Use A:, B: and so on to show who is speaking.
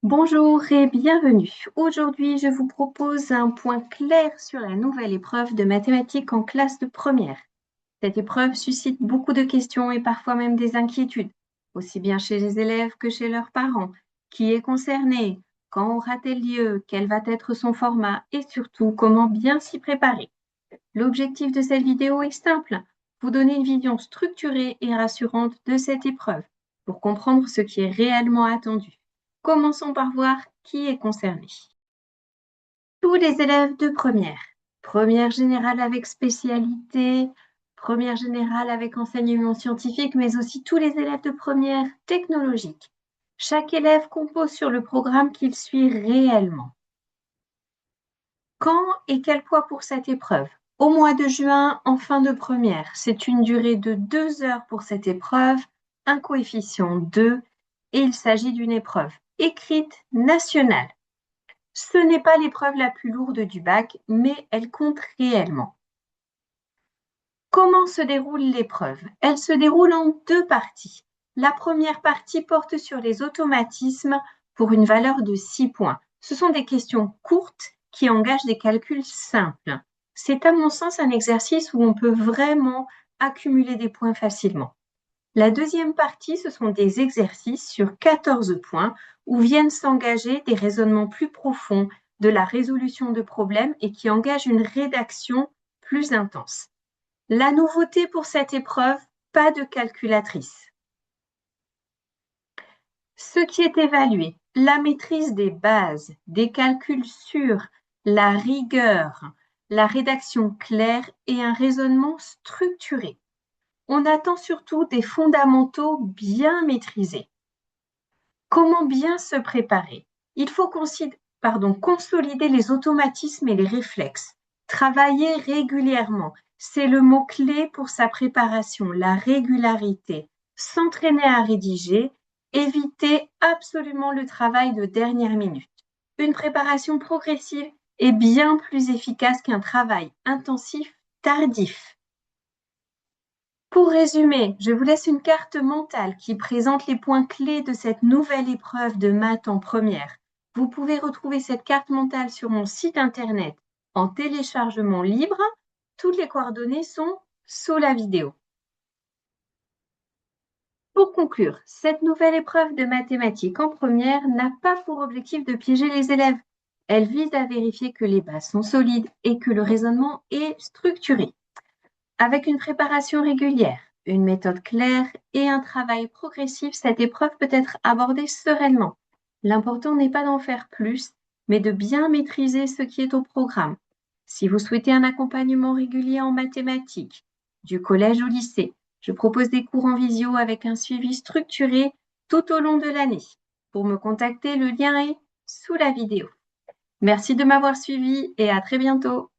A: Bonjour et bienvenue. Aujourd'hui, je vous propose un point clair sur la nouvelle épreuve de mathématiques en classe de première. Cette épreuve suscite beaucoup de questions et parfois même des inquiétudes, aussi bien chez les élèves que chez leurs parents. Qui est concerné? Quand aura-t-elle lieu? Quel va être son format? Et surtout, comment bien s'y préparer? L'objectif de cette vidéo est simple, vous donner une vision structurée et rassurante de cette épreuve pour comprendre ce qui est réellement attendu. Commençons par voir qui est concerné. Tous les élèves de première générale avec spécialité, première générale avec enseignement scientifique, mais aussi tous les élèves de première technologique. Chaque élève compose sur le programme qu'il suit réellement. Quand et quel poids pour cette épreuve? Au mois de juin, en fin de première, c'est une durée de 2 heures pour cette épreuve, un coefficient 2, et il s'agit d'une épreuve écrite nationale. Ce n'est pas l'épreuve la plus lourde du bac, mais elle compte réellement. Comment se déroule l'épreuve? Elle se déroule en 2 parties. La première partie porte sur les automatismes pour une valeur de 6 points. Ce sont des questions courtes qui engagent des calculs simples. C'est à mon sens un exercice où on peut vraiment accumuler des points facilement. La deuxième partie, ce sont des exercices sur 14 points où viennent s'engager des raisonnements plus profonds, de la résolution de problèmes et qui engagent une rédaction plus intense. La nouveauté pour cette épreuve, pas de calculatrice. Ce qui est évalué, la maîtrise des bases, des calculs sûrs, la rigueur, la rédaction claire et un raisonnement structuré. On attend surtout des fondamentaux bien maîtrisés. Comment bien se préparer? Il faut consolider les automatismes et les réflexes. Travailler régulièrement, c'est le mot-clé pour sa préparation, la régularité. S'entraîner à rédiger, éviter absolument le travail de dernière minute. Une préparation progressive est bien plus efficace qu'un travail intensif tardif. Pour résumer, je vous laisse une carte mentale qui présente les points clés de cette nouvelle épreuve de maths en première. Vous pouvez retrouver cette carte mentale sur mon site internet en téléchargement libre. Toutes les coordonnées sont sous la vidéo. Pour conclure, cette nouvelle épreuve de mathématiques en première n'a pas pour objectif de piéger les élèves. Elle vise à vérifier que les bases sont solides et que le raisonnement est structuré. Avec une préparation régulière, une méthode claire et un travail progressif, cette épreuve peut être abordée sereinement. L'important n'est pas d'en faire plus, mais de bien maîtriser ce qui est au programme. Si vous souhaitez un accompagnement régulier en mathématiques, du collège au lycée, je propose des cours en visio avec un suivi structuré tout au long de l'année. Pour me contacter, le lien est sous la vidéo. Merci de m'avoir suivi et à très bientôt.